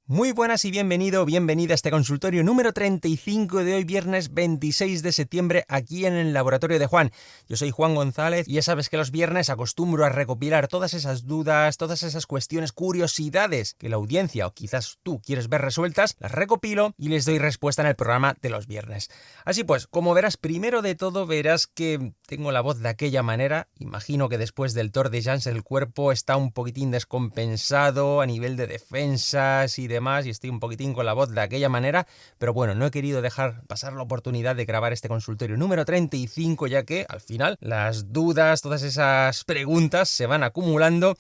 Muy buenas y bienvenido, bienvenida a este consultorio número 35 de hoy, viernes 26 de septiembre, aquí en el laboratorio de Juan. Yo soy Juan González y ya sabes que los viernes acostumbro a recopilar todas esas dudas, todas esas cuestiones, curiosidades que la audiencia o quizás tú quieres ver resueltas, las recopilo y les doy respuesta en el programa de los viernes. Así pues, como verás, primero de todo verás que tengo la voz de aquella manera. Imagino que después del Tour de Jans el cuerpo está un poquitín descompensado a nivel de defensas y demás, y estoy un poquitín con la voz de aquella manera, pero bueno, no he querido dejar pasar la oportunidad de grabar este consultorio número 35, ya que al final las dudas, todas esas preguntas se van acumulando.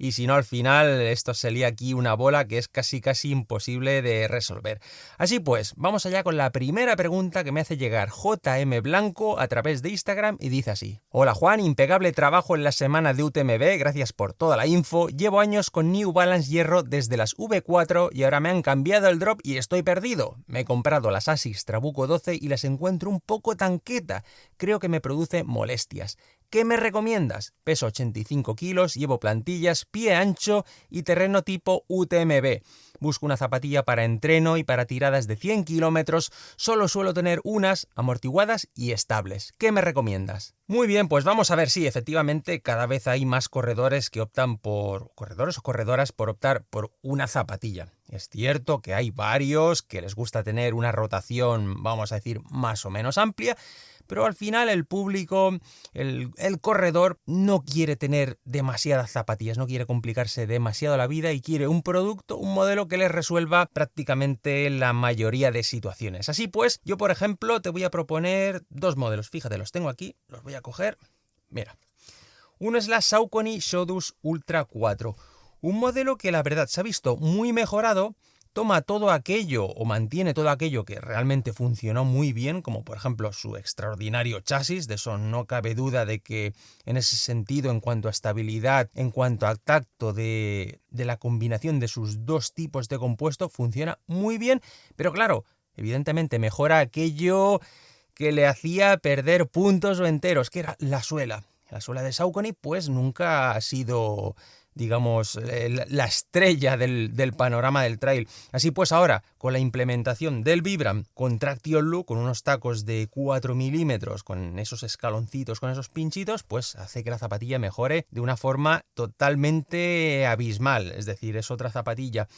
Y si no, al final esto se lía aquí una bola que es casi imposible de resolver. Así pues, vamos allá con la primera pregunta que me hace llegar JM Blanco a través de Instagram y dice así: Hola Juan, impecable trabajo en la semana de UTMB, gracias por toda la info. Llevo años con New Balance Hierro desde las V4 y ahora me han cambiado el drop y estoy perdido. Me he comprado las Asics Trabuco 12 y las encuentro un poco tanqueta. Creo que me produce molestias. ¿Qué me recomiendas? Peso 85 kilos, llevo plantillas, pie ancho y terreno tipo UTMB. Busco una zapatilla para entreno y para tiradas de 100 kilómetros. Solo suelo tener unas amortiguadas y estables. ¿Qué me recomiendas? Muy bien, pues vamos a ver si efectivamente cada vez hay más corredores que optan por... corredores o corredoras por optar por una zapatilla. Es cierto que hay varios que les gusta tener una rotación, vamos a decir, más o menos amplia, pero al final el público, el corredor, no quiere tener demasiadas zapatillas, no quiere complicarse demasiado la vida y quiere un producto, un modelo que les resuelva prácticamente la mayoría de situaciones. Así pues, yo por ejemplo te voy a proponer dos modelos. Fíjate, los tengo aquí, los voy a coger. Mira, uno es la Saucony Shodus Ultra 4, un modelo que la verdad se ha visto muy mejorado. Toma todo aquello o mantiene todo aquello que realmente funcionó muy bien, como por ejemplo su extraordinario chasis. De eso no cabe duda, de que en ese sentido, en cuanto a estabilidad, en cuanto a tacto de la combinación de sus dos tipos de compuesto, funciona muy bien, pero claro, evidentemente mejora aquello que le hacía perder puntos o enteros, que era la suela. La suela de Saucony pues nunca ha sido, digamos, la estrella del panorama del trail. Así pues ahora, con la implementación del Vibram con Traction Loop, con unos tacos de 4 milímetros, con esos escaloncitos, con esos pinchitos, pues hace que la zapatilla mejore de una forma totalmente abismal. Es decir, es otra zapatilla.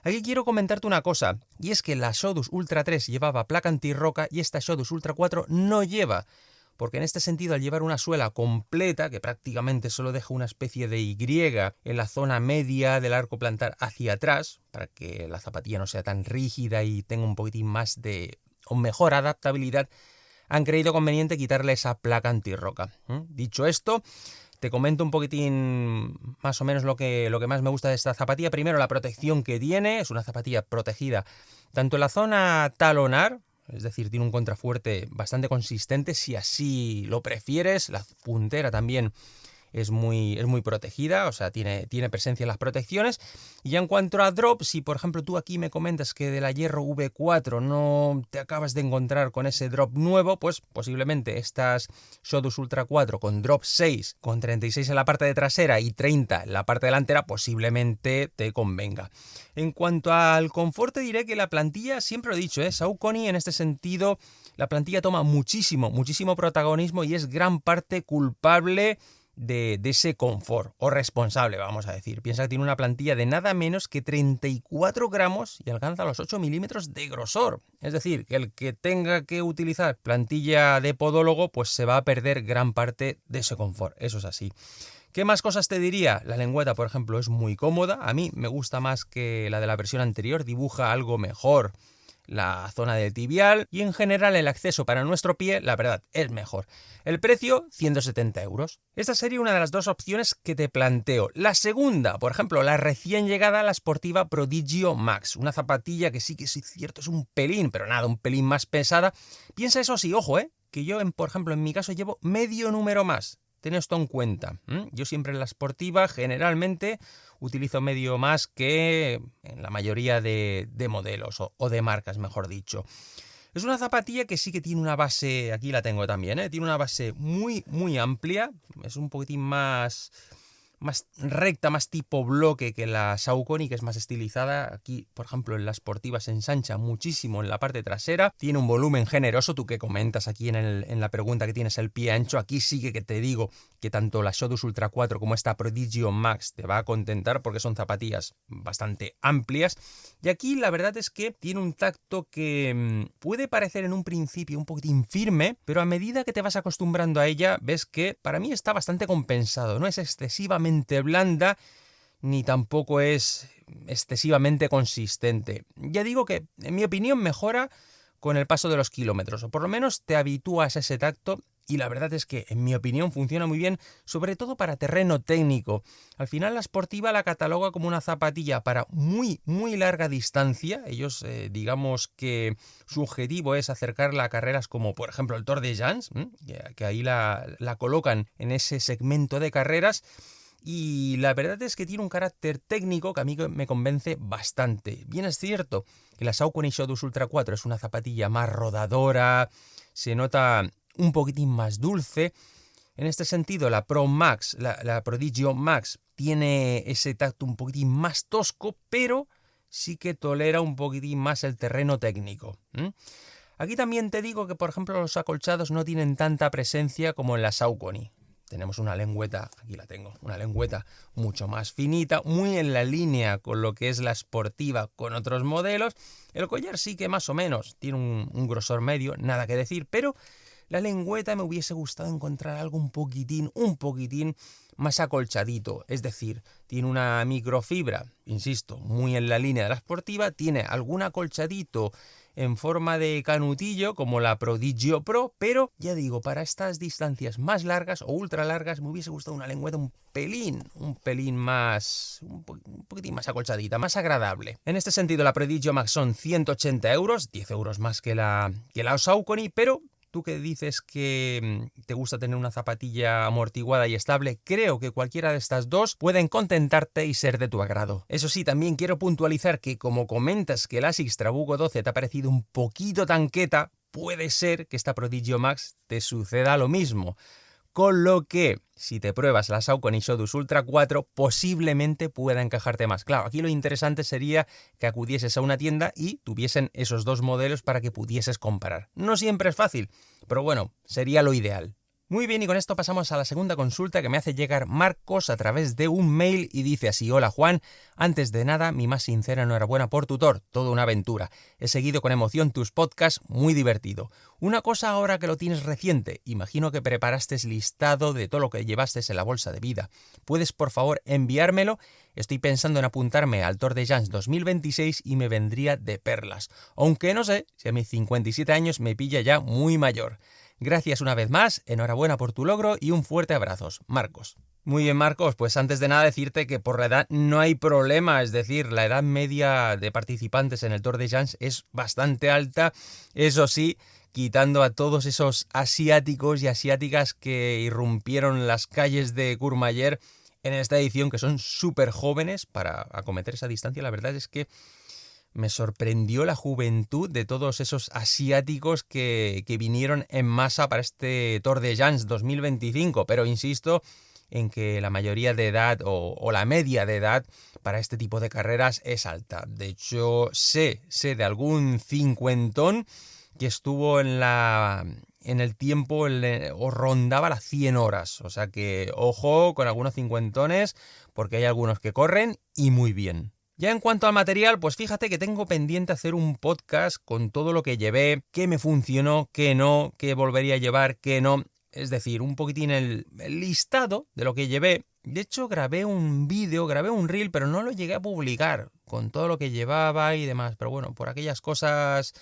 Aquí quiero comentarte una cosa, y es que la Shodus Ultra 3 llevaba placa antirroca y esta Shodus Ultra 4 no lleva. Porque en este sentido, al llevar una suela completa, que prácticamente solo deja una especie de Y en la zona media del arco plantar hacia atrás, para que la zapatilla no sea tan rígida y tenga un poquitín más de o mejor adaptabilidad, han creído conveniente quitarle esa placa antirroca. Dicho esto, te comento un poquitín más o menos lo que más me gusta de esta zapatilla. Primero, la protección que tiene. Es una zapatilla protegida tanto en la zona talonar, es decir, tiene un contrafuerte bastante consistente si así lo prefieres. La puntera también es muy protegida, o sea, tiene presencia en las protecciones. Y ya en cuanto a drop, si por ejemplo tú aquí me comentas que de la Hierro V4 no te acabas de encontrar con ese drop nuevo, pues posiblemente estas Shodus Ultra 4 con drop 6, con 36 en la parte de trasera y 30 en la parte delantera, posiblemente te convenga. En cuanto al confort, te diré que la plantilla, siempre lo he dicho, Saucony en este sentido, la plantilla toma muchísimo protagonismo y es gran parte culpable de ese confort, o responsable, vamos a decir. Piensa que tiene una plantilla de nada menos que 34 gramos y alcanza los 8 milímetros de grosor. Es decir, que el que tenga que utilizar plantilla de podólogo, pues se va a perder gran parte de ese confort. Eso es así. ¿Qué más cosas te diría? La lengüeta, por ejemplo, es muy cómoda. A mí me gusta más que la de la versión anterior. Dibuja algo mejor la zona del tibial y en general el acceso para nuestro pie, la verdad, es mejor. El precio, 170 euros. Esta sería una de las dos opciones que te planteo. La segunda, por ejemplo, la recién llegada, la Sportiva Prodigio Max. Una zapatilla que sí es cierto, es un pelín, pero nada, un pelín más pesada. Piensa eso sí, ojo, que yo, por ejemplo, en mi caso llevo medio número más. Ten esto en cuenta. Yo siempre en la Sportiva generalmente utilizo medio más que en la mayoría de modelos o de marcas, mejor dicho. Es una zapatilla que sí que tiene una base, aquí la tengo también, tiene una base muy amplia, es un poquitín más más recta, más tipo bloque que la Saucony, que es más estilizada. Aquí, por ejemplo, en la Sportiva se ensancha muchísimo en la parte trasera. Tiene un volumen generoso, tú que comentas aquí en la pregunta que tienes el pie ancho. Aquí sí que te digo que tanto la Showdus Ultra 4 como esta Prodigio Max te va a contentar porque son zapatillas bastante amplias. Y aquí la verdad es que tiene un tacto que puede parecer en un principio un poquitín firme, pero a medida que te vas acostumbrando a ella, ves que para mí está bastante compensado. No es excesivamente blanda ni tampoco es excesivamente consistente. Ya digo que, en mi opinión, mejora con el paso de los kilómetros, o por lo menos te habitúas a ese tacto. Y la verdad es que, en mi opinión, funciona muy bien, sobre todo para terreno técnico. Al final la Sportiva la cataloga como una zapatilla para muy, muy larga distancia. Ellos, digamos que su objetivo es acercarla a carreras como, por ejemplo, el Tour de Llans, que ahí la colocan en ese segmento de carreras. Y la verdad es que tiene un carácter técnico que a mí me convence bastante. Bien es cierto que la Saucony Showdus Ultra 4 es una zapatilla más rodadora, se nota un poquitín más dulce. En este sentido, la Pro Max, la Prodigio Max, tiene ese tacto un poquitín más tosco, pero sí que tolera un poquitín más el terreno técnico. Aquí también te digo que, por ejemplo, los acolchados no tienen tanta presencia como en la Saucony. Tenemos una lengüeta, aquí la tengo, una lengüeta mucho más finita, muy en la línea con lo que es la Sportiva con otros modelos. El collar sí que más o menos tiene un grosor medio, nada que decir, pero la lengüeta me hubiese gustado encontrar algo un poquitín más acolchadito. Es decir, tiene una microfibra, insisto, muy en la línea de la Sportiva, tiene algún acolchadito en forma de canutillo como la Prodigio Pro, pero ya digo, para estas distancias más largas o ultra largas me hubiese gustado una lengüeta un poquitín más acolchadita, más agradable. En este sentido, la Prodigio Max son 180 euros, 10 euros más que la Saucony, pero tú que dices que te gusta tener una zapatilla amortiguada y estable, creo que cualquiera de estas dos pueden contentarte y ser de tu agrado. Eso sí, también quiero puntualizar que como comentas que el Asics Trabuco 12 te ha parecido un poquito tanqueta, puede ser que esta Prodigio Max te suceda lo mismo. Con lo que, si te pruebas la Saucony Showdus Ultra 4, posiblemente pueda encajarte más. Claro, aquí lo interesante sería que acudieses a una tienda y tuviesen esos dos modelos para que pudieses comparar. No siempre es fácil, pero bueno, sería lo ideal. Muy bien, y con esto pasamos a la segunda consulta que me hace llegar Marcos a través de un mail y dice así: hola Juan, antes de nada, mi más sincera enhorabuena por tutor, toda una aventura. He seguido con emoción tus podcasts, muy divertido. Una cosa ahora que lo tienes reciente, imagino que preparaste listado de todo lo que llevaste en la bolsa de vida. ¿Puedes por favor enviármelo? Estoy pensando en apuntarme al Tour de Llans 2026 y me vendría de perlas, aunque no sé si a mis 57 años me pilla ya muy mayor. Gracias una vez más, enhorabuena por tu logro y un fuerte abrazo, Marcos. Muy bien, Marcos, pues antes de nada decirte que por la edad no hay problema, es decir, la edad media de participantes en el Tour de Llans es bastante alta, eso sí, quitando a todos esos asiáticos y asiáticas que irrumpieron las calles de Courmayeur en esta edición, que son súper jóvenes para acometer esa distancia. La verdad es que me sorprendió la juventud de todos esos asiáticos que vinieron en masa para este Tour de Llans 2025, pero insisto en que la mayoría de edad o la media de edad para este tipo de carreras es alta. De hecho, sé de algún cincuentón que estuvo en el tiempo o rondaba las 100 horas. O sea que ojo con algunos cincuentones, porque hay algunos que corren y muy bien. Ya en cuanto al material, pues fíjate que tengo pendiente hacer un podcast con todo lo que llevé, qué me funcionó, qué no, qué volvería a llevar, qué no. Es decir, un poquitín el listado de lo que llevé. De hecho, grabé un reel, pero no lo llegué a publicar con todo lo que llevaba y demás. Pero bueno, por aquellas cosas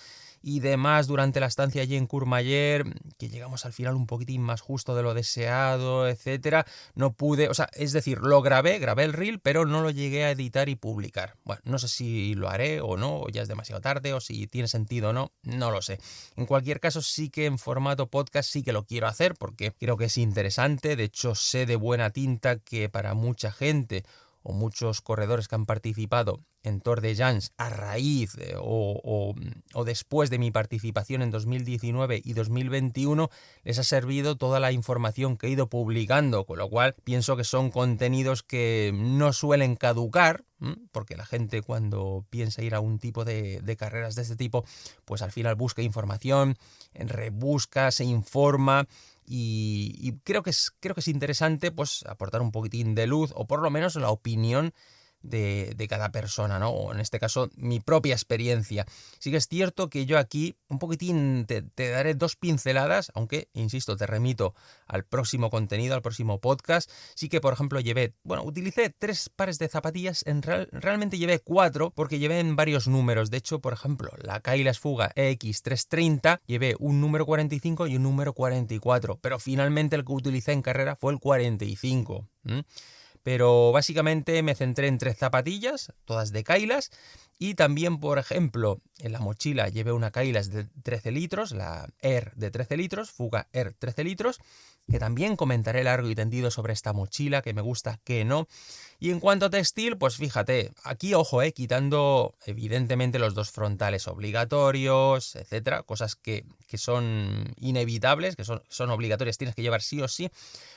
y demás durante la estancia allí en Courmayeur, que llegamos al final un poquitín más justo de lo deseado, etcétera, no pude, es decir, lo grabé el reel, pero no lo llegué a editar y publicar. Bueno, no sé si lo haré o no, o ya es demasiado tarde, o si tiene sentido o no, no lo sé. En cualquier caso, sí que en formato podcast sí que lo quiero hacer, porque creo que es interesante. De hecho, sé de buena tinta que para mucha gente o muchos corredores que han participado en Tour de Llans a raíz o después de mi participación en 2019 y 2021 les ha servido toda la información que he ido publicando, con lo cual pienso que son contenidos que no suelen caducar, porque la gente cuando piensa ir a un tipo de carreras de este tipo, pues al final busca información, rebusca, se informa. Y creo que es interesante pues aportar un poquitín de luz o por lo menos la opinión de cada persona, ¿no? O en este caso, mi propia experiencia. Sí que es cierto que yo aquí un poquitín te daré 2 pinceladas, aunque, insisto, te remito al próximo contenido, al próximo podcast. Sí que, por ejemplo, utilicé 3 pares de zapatillas, realmente llevé 4, porque llevé en varios números. De hecho, por ejemplo, la Kailas Fuga EX330, llevé un número 45 y un número 44, pero finalmente el que utilicé en carrera fue el 45. Pero básicamente me centré en 3 zapatillas, todas de Kailas, y también, por ejemplo, en la mochila llevé una Kailas de 13 litros, la Air de 13 litros, Fuga Air 13 litros, que también comentaré largo y tendido sobre esta mochila, que me gusta, que no. Y en cuanto a textil, pues fíjate, aquí, ojo, quitando evidentemente los 2 frontales obligatorios, etcétera, cosas que son inevitables, que son obligatorias, tienes que llevar sí o sí,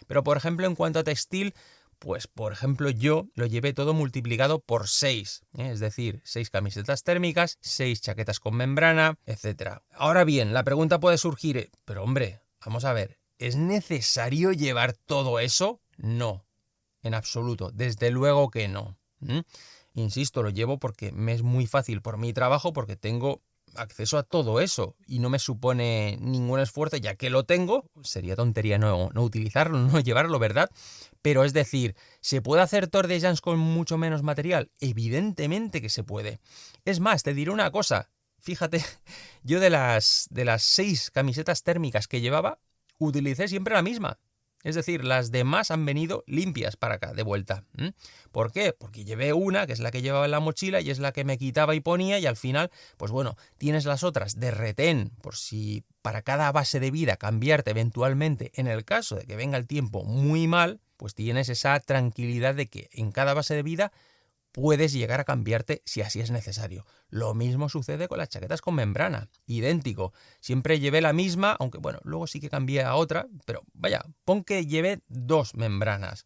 pero por ejemplo, en cuanto a textil, pues, por ejemplo, yo lo llevé todo multiplicado por 6, es decir, 6 camisetas térmicas, 6 chaquetas con membrana, etc. Ahora bien, la pregunta puede surgir, pero hombre, vamos a ver, ¿es necesario llevar todo eso? No, en absoluto, desde luego que no. Insisto, lo llevo porque me es muy fácil por mi trabajo, porque tengo acceso a todo eso y no me supone ningún esfuerzo, ya que lo tengo, sería tontería no utilizarlo, no llevarlo, ¿verdad? Pero es decir, ¿se puede hacer Tour de Llans con mucho menos material? Evidentemente que se puede. Es más, te diré una cosa, fíjate, yo de las 6 camisetas térmicas que llevaba, utilicé siempre la misma. Es decir, las demás han venido limpias para acá, de vuelta. ¿Por qué? Porque llevé una, que es la que llevaba en la mochila, y es la que me quitaba y ponía, y al final, pues bueno, tienes las otras de retén, por si para cada base de vida cambiarte eventualmente, en el caso de que venga el tiempo muy mal, pues tienes esa tranquilidad de que en cada base de vida puedes llegar a cambiarte si así es necesario. Lo mismo sucede con las chaquetas con membrana, idéntico. Siempre llevé la misma, aunque bueno, luego sí que cambié a otra, pero vaya, pon que llevé 2 membranas.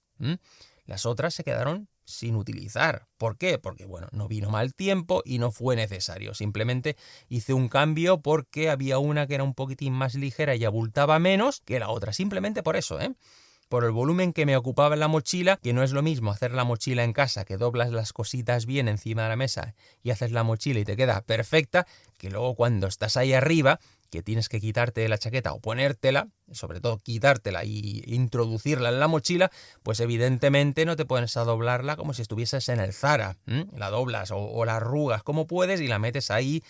Las otras se quedaron sin utilizar. ¿Por qué? Porque bueno, no vino mal tiempo y no fue necesario. Simplemente hice un cambio porque había una que era un poquitín más ligera y abultaba menos que la otra. Simplemente por eso, por el volumen que me ocupaba en la mochila, que no es lo mismo hacer la mochila en casa, que doblas las cositas bien encima de la mesa y haces la mochila y te queda perfecta, que luego cuando estás ahí arriba, que tienes que quitarte la chaqueta o ponértela, sobre todo quitártela y introducirla en la mochila, pues evidentemente no te pones a doblarla como si estuvieses en el Zara. La doblas o la arrugas como puedes y la metes ahí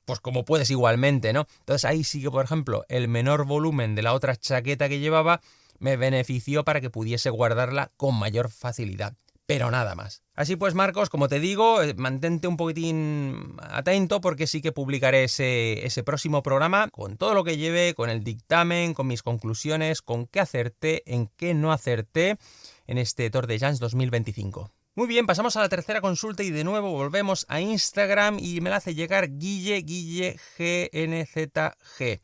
pues como puedes igualmente, ¿no? Entonces ahí sí que, por ejemplo, el menor volumen de la otra chaqueta que llevaba me benefició para que pudiese guardarla con mayor facilidad, pero nada más. Así pues, Marcos, como te digo, mantente un poquitín atento porque sí que publicaré ese próximo programa con todo lo que lleve, con el dictamen, con mis conclusiones, con qué acerté, en qué no acerté en este Tour de Llans 2025. Muy bien, pasamos a la tercera consulta y de nuevo volvemos a Instagram y me la hace llegar Guille GNZG.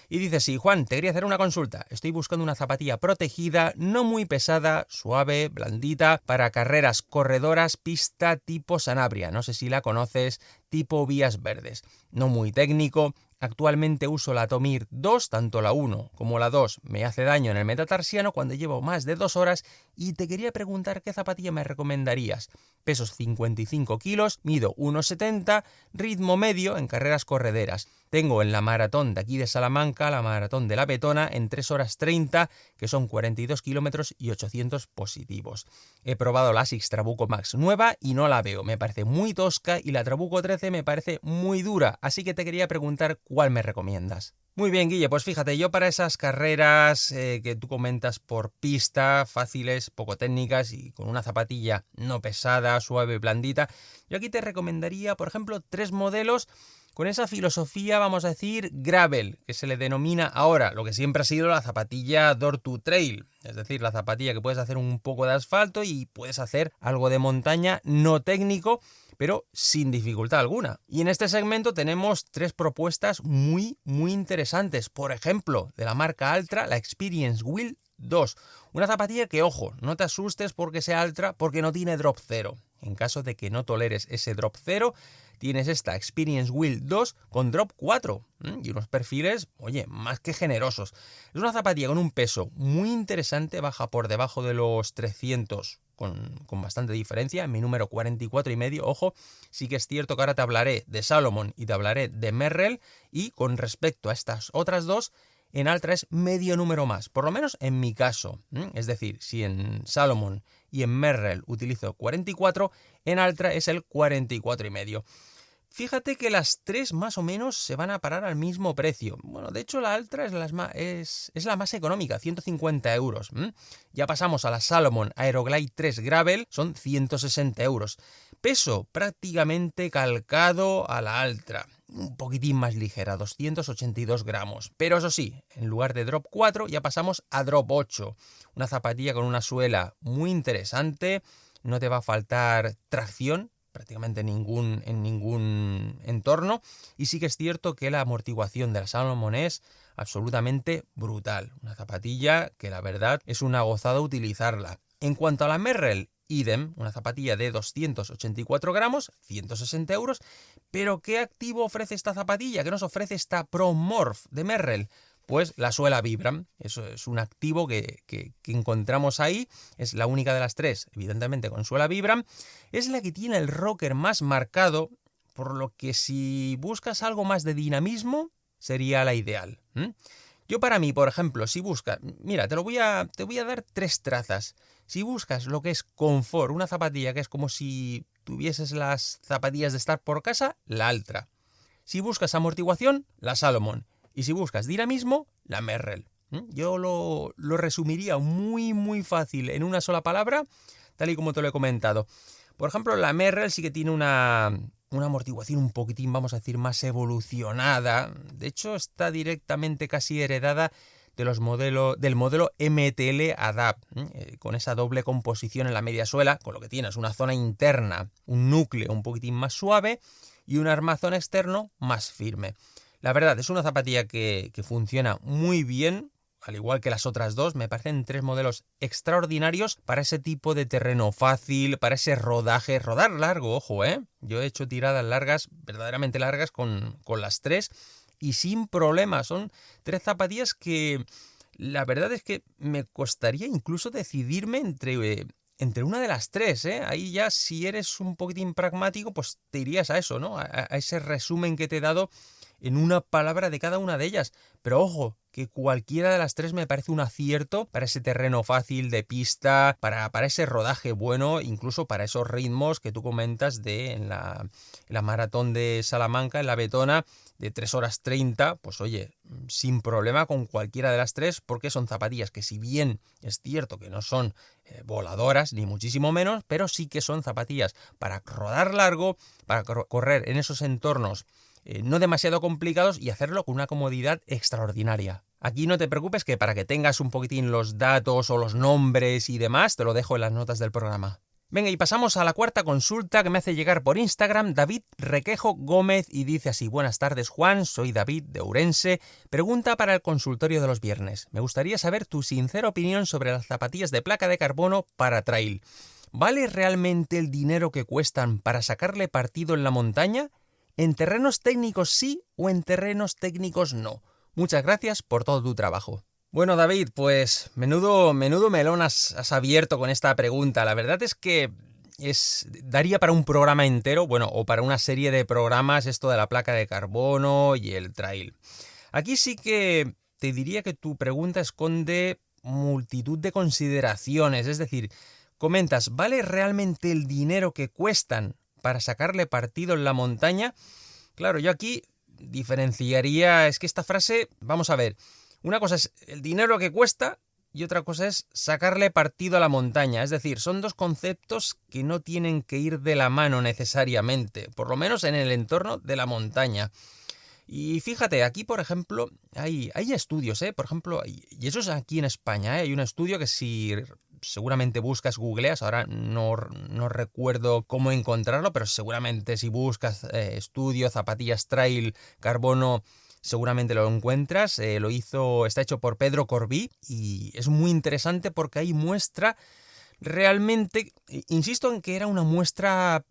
Y dice así: Juan, te quería hacer una consulta. Estoy buscando una zapatilla protegida, no muy pesada, suave, blandita, para carreras corredoras, pista tipo Sanabria. No sé si la conoces, tipo Vías Verdes. No muy técnico. Actualmente uso la Tomir 2, tanto la 1 como la 2 me hace daño en el metatarsiano cuando llevo más de 2 horas y te quería preguntar qué zapatilla me recomendarías. Peso 55 kilos, mido 1,70, ritmo medio en carreras correderas. Tengo en la maratón de aquí de Salamanca, la maratón de La Betona, en 3 horas 30, que son 42 kilómetros y 800 positivos. He probado la ASICS Trabuco Max nueva y no la veo, me parece muy tosca y la Trabuco 13 me parece muy dura, así que te quería preguntar cuál me recomiendas. Muy bien, Guille, pues fíjate, yo para esas carreras que tú comentas por pista, fáciles, poco técnicas y con una zapatilla no pesada, suave, blandita, yo aquí te recomendaría, por ejemplo, 3 modelos con esa filosofía, vamos a decir, gravel, que se le denomina ahora, lo que siempre ha sido la zapatilla Door to Trail, es decir, la zapatilla que puedes hacer un poco de asfalto y puedes hacer algo de montaña no técnico, pero sin dificultad alguna. Y en este segmento tenemos 3 propuestas muy interesantes. Por ejemplo, de la marca Altra, la Experience Wheel 2. Una zapatilla que, ojo, no te asustes porque sea Altra, porque no tiene drop 0. En caso de que no toleres ese drop 0, tienes esta Experience Wheel 2 con drop 4 y unos perfiles, oye, más que generosos. Es una zapatilla con un peso muy interesante, baja por debajo de los 300 con bastante diferencia, en mi número 44,5, ojo, sí que es cierto que ahora te hablaré de Salomon y te hablaré de Merrell, y con respecto a estas otras dos, en Altra es medio número más, por lo menos en mi caso. Es decir, si en Salomon y en Merrell utilizo 44, en Altra es el 44,5. Fíjate que las 3 más o menos se van a parar al mismo precio. Bueno, de hecho la Altra es la más económica, 150 euros. Ya pasamos a la Salomon Aeroglide 3 Gravel, son 160 euros. Peso prácticamente calcado a la Altra, un poquitín más ligera, 282 gramos. Pero eso sí, en lugar de drop 4 ya pasamos a drop 8. Una zapatilla con una suela muy interesante, no te va a faltar tracción prácticamente en ningún entorno, y sí que es cierto que la amortiguación de la Salomon es absolutamente brutal. Una zapatilla que la verdad es una gozada utilizarla. En cuanto a la Merrell, idem, una zapatilla de 284 gramos, 160 euros, pero ¿qué activo ofrece esta zapatilla? ¿Qué nos ofrece esta Pro Morph de Merrell? Pues la suela Vibram. Eso es un activo que encontramos ahí, es la única de las 3, evidentemente con suela Vibram, es la que tiene el rocker más marcado, por lo que si buscas algo más de dinamismo, sería la ideal. Yo para mí, por ejemplo, si buscas, mira, te voy a dar 3 trazas. Si buscas lo que es confort, una zapatilla que es como si tuvieses las zapatillas de estar por casa, la Altra. Si buscas amortiguación, la Salomon. Y si buscas dinamismo, la Merrell. Yo lo resumiría muy fácil en una sola palabra, tal y como te lo he comentado. Por ejemplo, la Merrell sí que tiene una amortiguación un poquitín, vamos a decir, más evolucionada. De hecho, está directamente casi heredada del modelo MTL Adapt, con esa doble composición en la media suela, con lo que tienes una zona interna, un núcleo un poquitín más suave y un armazón externo más firme. La verdad, es una zapatilla que funciona muy bien, al igual que las otras dos. Me parecen 3 modelos extraordinarios para ese tipo de terreno fácil, para ese rodar largo, ojo, Yo he hecho tiradas largas, verdaderamente largas, con las 3 y sin problema. Son 3 zapatillas que la verdad es que me costaría incluso decidirme entre una de las 3, Ahí ya, si eres un poquitín pragmático, pues te irías a eso, ¿no? A ese resumen que te he dado en una palabra de cada una de ellas. Pero ojo, que cualquiera de las 3 me parece un acierto para ese terreno fácil de pista, para ese rodaje bueno, incluso para esos ritmos que tú comentas en la maratón de Salamanca, en la Betona, de 3 horas 30, pues oye, sin problema con cualquiera de las 3, porque son zapatillas que, si bien es cierto que no son voladoras, ni muchísimo menos, pero sí que son zapatillas para rodar largo, para correr en esos entornos no demasiado complicados y hacerlo con una comodidad extraordinaria. Aquí no te preocupes, que para que tengas un poquitín los datos o los nombres y demás, te lo dejo en las notas del programa. Venga, y pasamos a la cuarta consulta que me hace llegar por Instagram David Requejo Gómez, y dice así: buenas tardes, Juan, soy David de Ourense. Pregunta para el consultorio de los viernes. Me gustaría saber tu sincera opinión sobre las zapatillas de placa de carbono para trail. ¿Vale realmente el dinero que cuestan para sacarle partido en la montaña? ¿En terrenos técnicos sí o en terrenos técnicos no? Muchas gracias por todo tu trabajo. Bueno, David, pues menudo melón has abierto con esta pregunta. La verdad es que daría para un programa entero, bueno, o para una serie de programas, esto de la placa de carbono y el trail. Aquí sí que te diría que tu pregunta esconde multitud de consideraciones. Es decir, comentas, ¿vale realmente el dinero que cuestan para sacarle partido en la montaña? Claro, yo aquí diferenciaría, es que esta frase, vamos a ver, una cosa es el dinero que cuesta y otra cosa es sacarle partido a la montaña. Es decir, son 2 conceptos que no tienen que ir de la mano necesariamente, por lo menos en el entorno de la montaña. Y fíjate, aquí por ejemplo hay estudios, por ejemplo, y eso es aquí en España, hay un estudio que si seguramente buscas, googleas, ahora no recuerdo cómo encontrarlo, pero seguramente si buscas estudio, zapatillas trail, carbono, seguramente lo encuentras. Está hecho por Pedro Corbí y es muy interesante porque ahí muestra realmente, insisto en que era una muestra,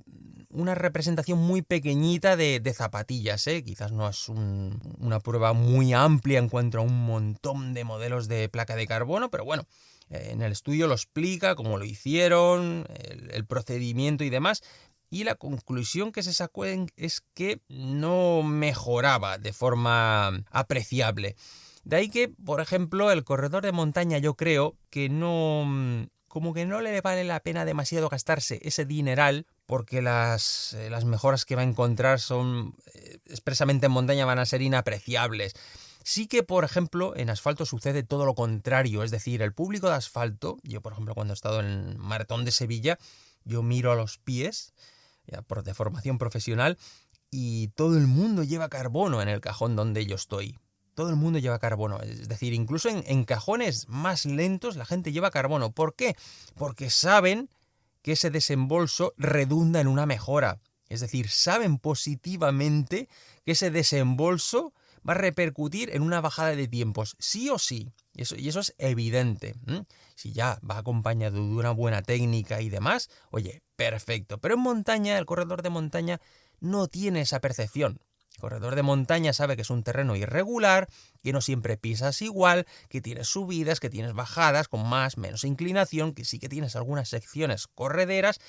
una representación muy pequeñita de zapatillas, ¿eh? Quizás no es una prueba muy amplia en cuanto a un montón de modelos de placa de carbono, pero bueno, en el estudio lo explica, cómo lo hicieron, el procedimiento y demás. Y la conclusión que se sacó es que no mejoraba de forma apreciable. De ahí que, por ejemplo, el corredor de montaña yo creo que como que no le vale la pena demasiado gastarse ese dineral, porque las mejoras que va a encontrar son expresamente en montaña van a ser inapreciables. Sí que, por ejemplo, en asfalto sucede todo lo contrario, es decir, el público de asfalto, yo por ejemplo cuando he estado en el Maratón de Sevilla, yo miro a los pies, ya por de formación profesional, y todo el mundo lleva carbono en el cajón donde yo estoy. Todo el mundo lleva carbono, es decir, incluso en cajones más lentos la gente lleva carbono. ¿Por qué? Porque saben que ese desembolso redunda en una mejora. Es decir, saben positivamente que ese desembolso va a repercutir en una bajada de tiempos, sí o sí. Y eso es evidente. Si ya va acompañado de una buena técnica y demás, oye, perfecto. Pero en montaña, el corredor de montaña no tiene esa percepción. El corredor de montaña sabe que es un terreno irregular, que no siempre pisas igual, que tienes subidas, que tienes bajadas con más, menos inclinación, que sí que tienes algunas secciones correderas,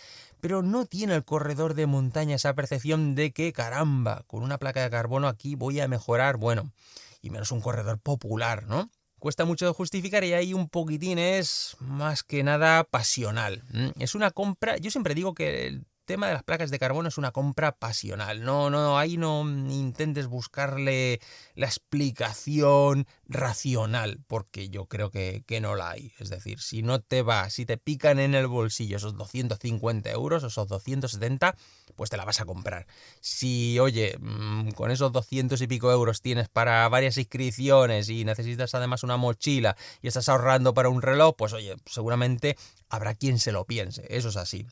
pero no tiene el corredor de montaña esa percepción de que, caramba, con una placa de carbono aquí voy a mejorar, bueno, y menos un corredor popular, ¿no? Cuesta mucho de justificar y ahí un poquitín es más que nada pasional. Es una compra, yo siempre digo que el tema de las placas de carbono es una compra pasional. Ahí no intentes buscarle la explicación racional, porque yo creo que no la hay. Es decir, si te pican en el bolsillo esos 250 euros, esos 270, pues te la vas a comprar. Si, oye, con esos 200 y pico euros tienes para varias inscripciones y necesitas además una mochila y estás ahorrando para un reloj, pues oye, seguramente habrá quien se lo piense, eso es así.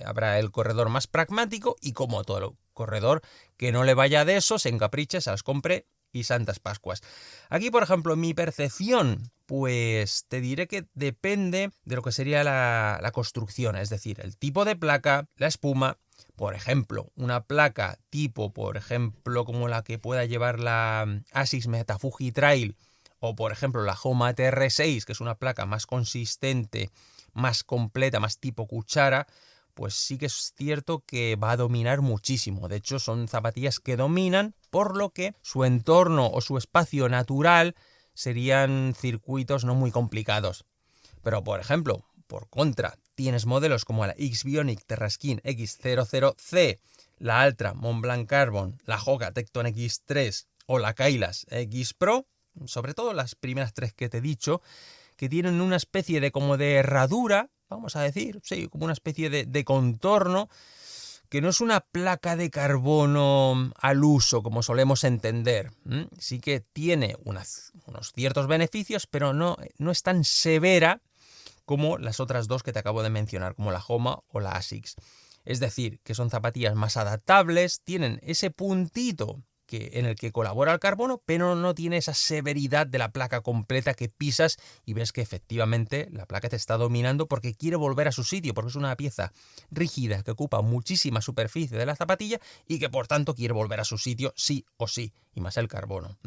Habrá el corredor más pragmático y como todo el corredor que no le vaya de eso, se encapriche, se las compre y santas pascuas. Aquí, por ejemplo, mi percepción, pues te diré que depende de lo que sería la construcción, es decir, el tipo de placa, la espuma. Por ejemplo, una placa tipo, por ejemplo, como la que pueda llevar la Asics Metafuji Trail, o por ejemplo la Homa TR6, que es una placa más consistente, más completa, más tipo cuchara, pues sí que es cierto que va a dominar muchísimo. De hecho, son zapatillas que dominan, por lo que su entorno o su espacio natural serían circuitos no muy complicados. Pero, por ejemplo, por contra, tienes modelos como la X-Bionic Terraskin X00C, la Altra Montblanc Carbon, la Hoka Tecton X3 o la Kailas X Pro, sobre todo las primeras tres que te he dicho, que tienen una especie de como de herradura, vamos a decir, sí, como una especie de contorno, que no es una placa de carbono al uso, como solemos entender. Sí que tiene unos ciertos beneficios, pero no es tan severa como las otras dos que te acabo de mencionar, como la Homa o la Asics. Es decir, que son zapatillas más adaptables, tienen ese puntito en el que colabora el carbono, pero no tiene esa severidad de la placa completa que pisas y ves que efectivamente la placa te está dominando porque quiere volver a su sitio, porque es una pieza rígida que ocupa muchísima superficie de la zapatilla y que por tanto quiere volver a su sitio sí o sí, y más el carbono.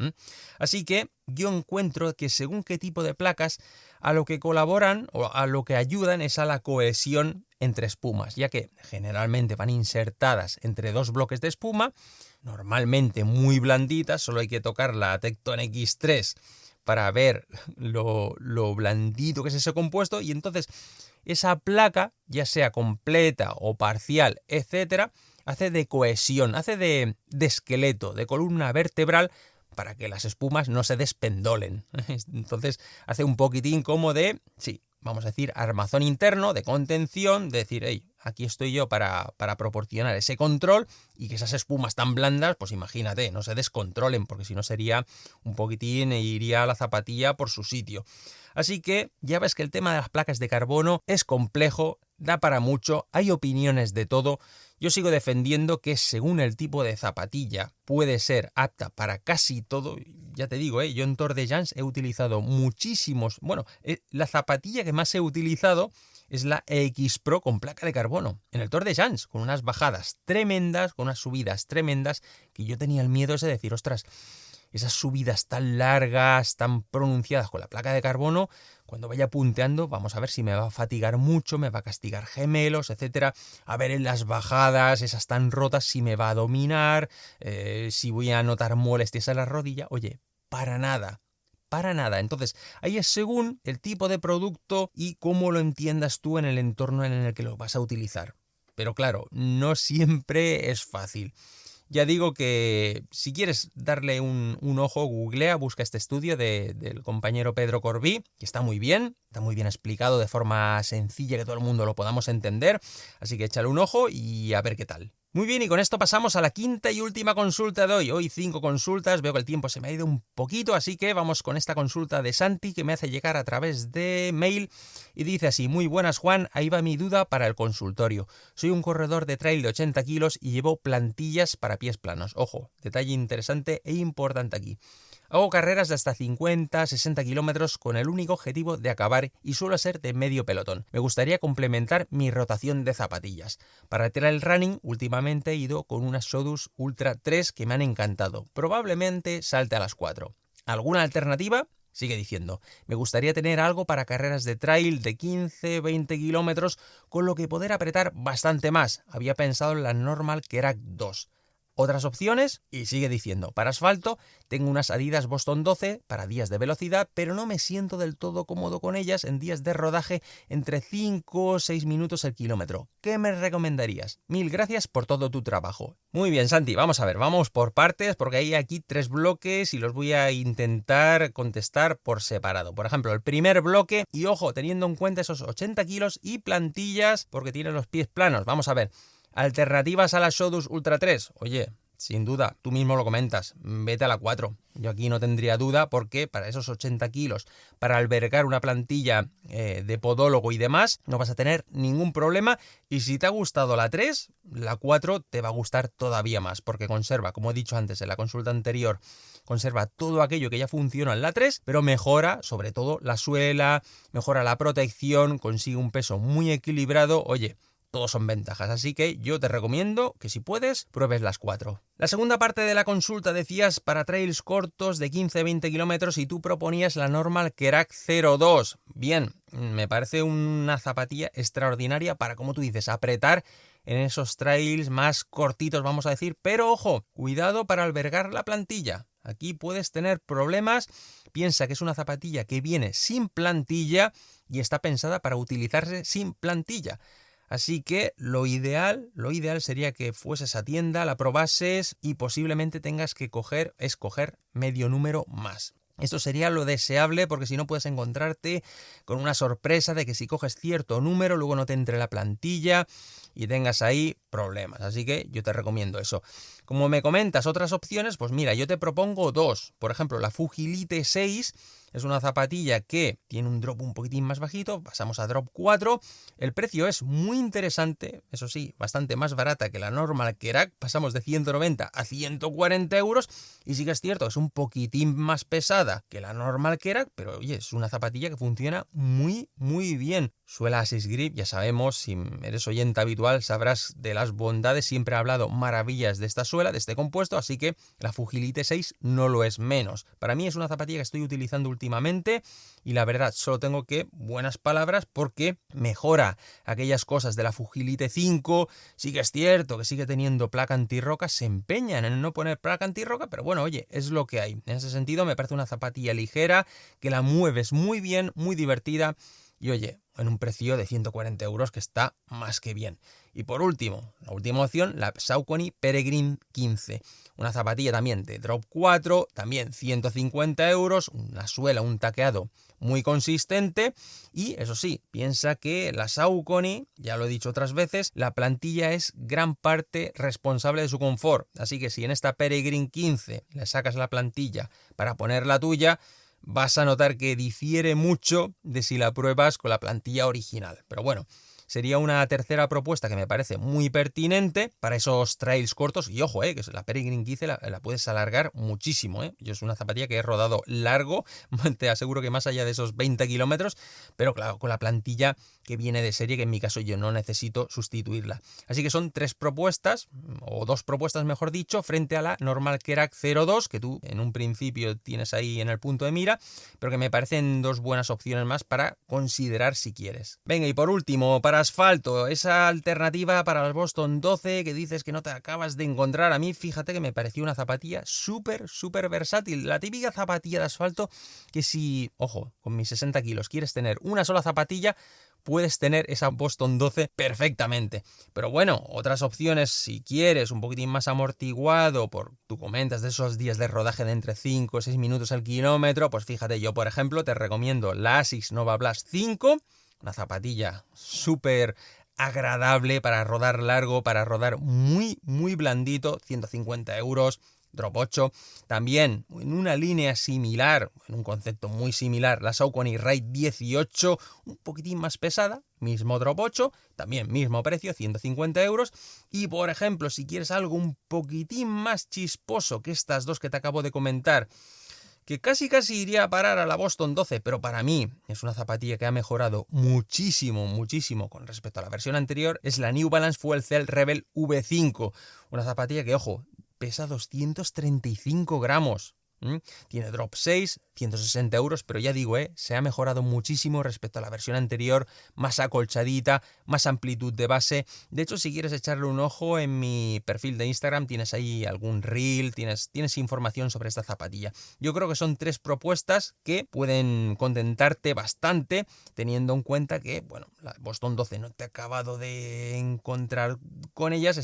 Así que yo encuentro que según qué tipo de placas, a lo que colaboran o a lo que ayudan es a la cohesión entre espumas, ya que generalmente van insertadas entre dos bloques de espuma, normalmente muy blanditas, solo hay que tocar la Tecton X3 para ver lo blandito que es ese compuesto, y entonces esa placa, ya sea completa o parcial, etcétera, hace de cohesión, hace de esqueleto, de columna vertebral, para que las espumas no se despendolen. Entonces hace un poquitín como de, sí, vamos a decir, armazón interno, de contención, de decir, hey, aquí estoy yo para proporcionar ese control y que esas espumas tan blandas, pues imagínate, no se descontrolen, porque si no sería un poquitín e iría a la zapatilla por su sitio. Así que ya ves que el tema de las placas de carbono es complejo, da para mucho, hay opiniones de todo. Yo sigo defendiendo que según el tipo de zapatilla puede ser apta para casi todo. Ya te digo, yo en Tour de Jans he utilizado muchísimos. Bueno, la zapatilla que más he utilizado es la EX Pro con placa de carbono. En el Tour de Jans, con unas bajadas tremendas, con unas subidas tremendas, que yo tenía el miedo ese de decir, ostras, esas subidas tan largas, tan pronunciadas con la placa de carbono, cuando vaya punteando, vamos a ver si me va a fatigar mucho, me va a castigar gemelos, etcétera. A ver en las bajadas, esas tan rotas, si me va a dominar, si voy a notar molestias en la rodilla. Oye, para nada. Para nada. Entonces, ahí es según el tipo de producto y cómo lo entiendas tú en el entorno en el que lo vas a utilizar. Pero claro, no siempre es fácil. Ya digo que si quieres darle un ojo, googlea, busca este estudio del compañero Pedro Corbí, que está muy bien explicado de forma sencilla que todo el mundo lo podamos entender, así que échale un ojo y a ver qué tal. Muy bien, y con esto pasamos a la quinta y última consulta de hoy. Hoy 5 consultas, veo que el tiempo se me ha ido un poquito, así que vamos con esta consulta de Santi que me hace llegar a través de mail y dice así: muy buenas Juan, ahí va mi duda para el consultorio. Soy un corredor de trail de 80 kilos y llevo plantillas para pies planos. Ojo, detalle interesante e importante aquí. Hago carreras de hasta 50, 60 kilómetros con el único objetivo de acabar y suelo ser de medio pelotón. Me gustaría complementar mi rotación de zapatillas. Para el trail running, últimamente he ido con unas Sodus Ultra 3 que me han encantado. Probablemente salte a las 4. ¿Alguna alternativa? Sigue diciendo, me gustaría tener algo para carreras de trail de 15, 20 kilómetros con lo que poder apretar bastante más. Había pensado en la Normal Kerak 2. Otras opciones, y sigue diciendo, para asfalto tengo unas Adidas Boston 12 para días de velocidad, pero no me siento del todo cómodo con ellas en días de rodaje entre 5 o 6 minutos el kilómetro. ¿Qué me recomendarías? Mil gracias por todo tu trabajo. Muy bien, Santi, vamos a ver, vamos por partes, porque hay aquí 3 bloques y los voy a intentar contestar por separado. Por ejemplo, el primer bloque, y ojo, teniendo en cuenta esos 80 kilos y plantillas, porque tiene los pies planos. Vamos a ver. Alternativas a la Sodus Ultra 3. Oye, sin duda, tú mismo lo comentas, vete a la 4. Yo aquí no tendría duda porque para esos 80 kilos, para albergar una plantilla de podólogo y demás, no vas a tener ningún problema. Y si te ha gustado la 3, la 4 te va a gustar todavía más porque conserva, como he dicho antes en la consulta anterior, conserva todo aquello que ya funciona en la 3, pero mejora sobre todo la suela, mejora la protección, consigue un peso muy equilibrado. Oye, todos son ventajas, así que yo te recomiendo que si puedes, pruebes las 4. La segunda parte de la consulta decías para trails cortos de 15-20 kilómetros y tú proponías la Normal Kerak 02. Bien, me parece una zapatilla extraordinaria para, como tú dices, apretar en esos trails más cortitos, vamos a decir, pero ojo, cuidado para albergar la plantilla. Aquí puedes tener problemas. Piensa que es una zapatilla que viene sin plantilla y está pensada para utilizarse sin plantilla. Así que lo ideal sería que fueses a tienda, la probases y posiblemente tengas que escoger medio número más. Esto sería lo deseable porque si no puedes encontrarte con una sorpresa de que si coges cierto número luego no te entre la plantilla y tengas ahí problemas. Así que yo te recomiendo eso. Como me comentas otras opciones, pues mira, yo te propongo 2. Por ejemplo, la Fujilite 6 es una zapatilla que tiene un drop un poquitín más bajito, pasamos a drop 4. El precio es muy interesante, eso sí, bastante más barata que la Normal Kerak. Pasamos de 190 a 140 euros. Y sí que es cierto, es un poquitín más pesada que la Normal Kerak, pero oye, es una zapatilla que funciona muy, muy bien. Suela Assist Grip, ya sabemos, si eres oyente habitual sabrás de las bondades, siempre he hablado maravillas de esta suela, de este compuesto, así que la Fujilite 6 no lo es menos. Para mí es una zapatilla que estoy utilizando últimamente y la verdad solo tengo que buenas palabras porque mejora aquellas cosas de la Fujilite 5. Sí que es cierto que sigue teniendo placa antirroca, se empeñan en no poner placa antirroca, pero bueno, oye, es lo que hay. En ese sentido me parece una zapatilla ligera, que la mueves muy bien, muy divertida y oye, en un precio de 140 euros que está más que bien. Y por último, la última opción, la Saucony Peregrine 15. Una zapatilla también de drop 4, también 150 euros, una suela, un taqueado muy consistente. Y eso sí, piensa que la Saucony, ya lo he dicho otras veces, la plantilla es gran parte responsable de su confort. Así que si en esta Peregrine 15 le sacas la plantilla para poner la tuya, vas a notar que difiere mucho de si la pruebas con la plantilla original. Pero bueno, sería una tercera propuesta que me parece muy pertinente para esos trails cortos. Y ojo, que la Peregrine 15 la puedes alargar muchísimo. Yo es una zapatilla que he rodado largo, te aseguro que más allá de esos 20 kilómetros, pero claro, con la plantilla que viene de serie, que en mi caso yo no necesito sustituirla. Así que son 3 propuestas, o 2 propuestas mejor dicho, frente a la Normal Kerak 02, que tú en un principio tienes ahí en el punto de mira, pero que me parecen 2 buenas opciones más para considerar si quieres. Venga, y por último, para asfalto, esa alternativa para las Boston 12 que dices que no te acabas de encontrar, a mí fíjate que me pareció una zapatilla súper versátil, la típica zapatilla de asfalto que si, ojo, con mis 60 kilos quieres tener una sola zapatilla, puedes tener esa Boston 12 perfectamente. Pero bueno, otras opciones si quieres un poquitín más amortiguado, tú comentas de esos días de rodaje de entre 5 o 6 minutos al kilómetro, pues fíjate, yo por ejemplo te recomiendo la Asics Nova Blast 5, una zapatilla súper agradable para rodar largo, para rodar muy blandito, 150 euros. Drop 8, también en una línea similar, en un concepto muy similar, la Saucony Ride 18, un poquitín más pesada, mismo Drop 8, también mismo precio, 150 euros. Y por ejemplo, si quieres algo un poquitín más chisposo que estas 2 que te acabo de comentar, que casi iría a parar a la Boston 12, pero para mí es una zapatilla que ha mejorado muchísimo con respecto a la versión anterior, es la New Balance Fuel Cell Rebel V5, una zapatilla que, ojo, pesa 235 gramos. Tiene drop 6, 160 euros, pero ya digo, se ha mejorado muchísimo respecto a la versión anterior, más acolchadita, más amplitud de base. De hecho, si quieres echarle un ojo en mi perfil de Instagram, tienes ahí algún reel, tienes información sobre esta zapatilla. Yo creo que son 3 propuestas que pueden contentarte bastante, teniendo en cuenta que, bueno, la Boston 12 no te he acabado de encontrar con ellas,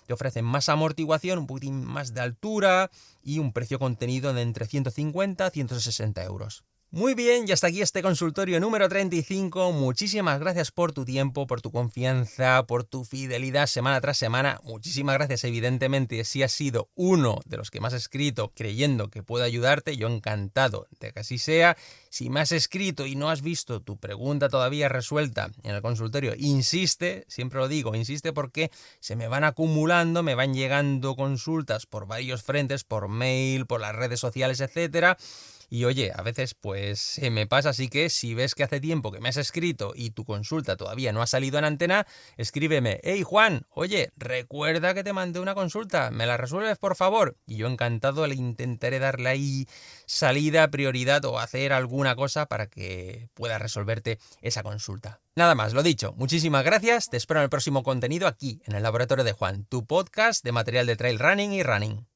te ofrecen más amortiguación, un poquitín más de altura y un precio contenido de entre 150 a 160 euros. Muy bien, y hasta aquí este consultorio número 35. Muchísimas gracias por tu tiempo, por tu confianza, por tu fidelidad semana tras semana. Muchísimas gracias, evidentemente, si has sido uno de los que me has escrito creyendo que puedo ayudarte. Yo encantado de que así sea. Si me has escrito y no has visto tu pregunta todavía resuelta en el consultorio, insiste, siempre lo digo, insiste porque se me van acumulando, me van llegando consultas por varios frentes, por mail, por las redes sociales, etcétera. Y oye, a veces pues se me pasa, así que si ves que hace tiempo que me has escrito y tu consulta todavía no ha salido en antena, escríbeme: hey Juan, oye, recuerda que te mandé una consulta, ¿me la resuelves por favor? Y yo encantado le intentaré darle ahí salida, prioridad o hacer alguna cosa para que pueda resolverte esa consulta. Nada más, lo dicho, muchísimas gracias, te espero en el próximo contenido aquí en el Laboratorio de Juan, tu podcast de material de trail running y running.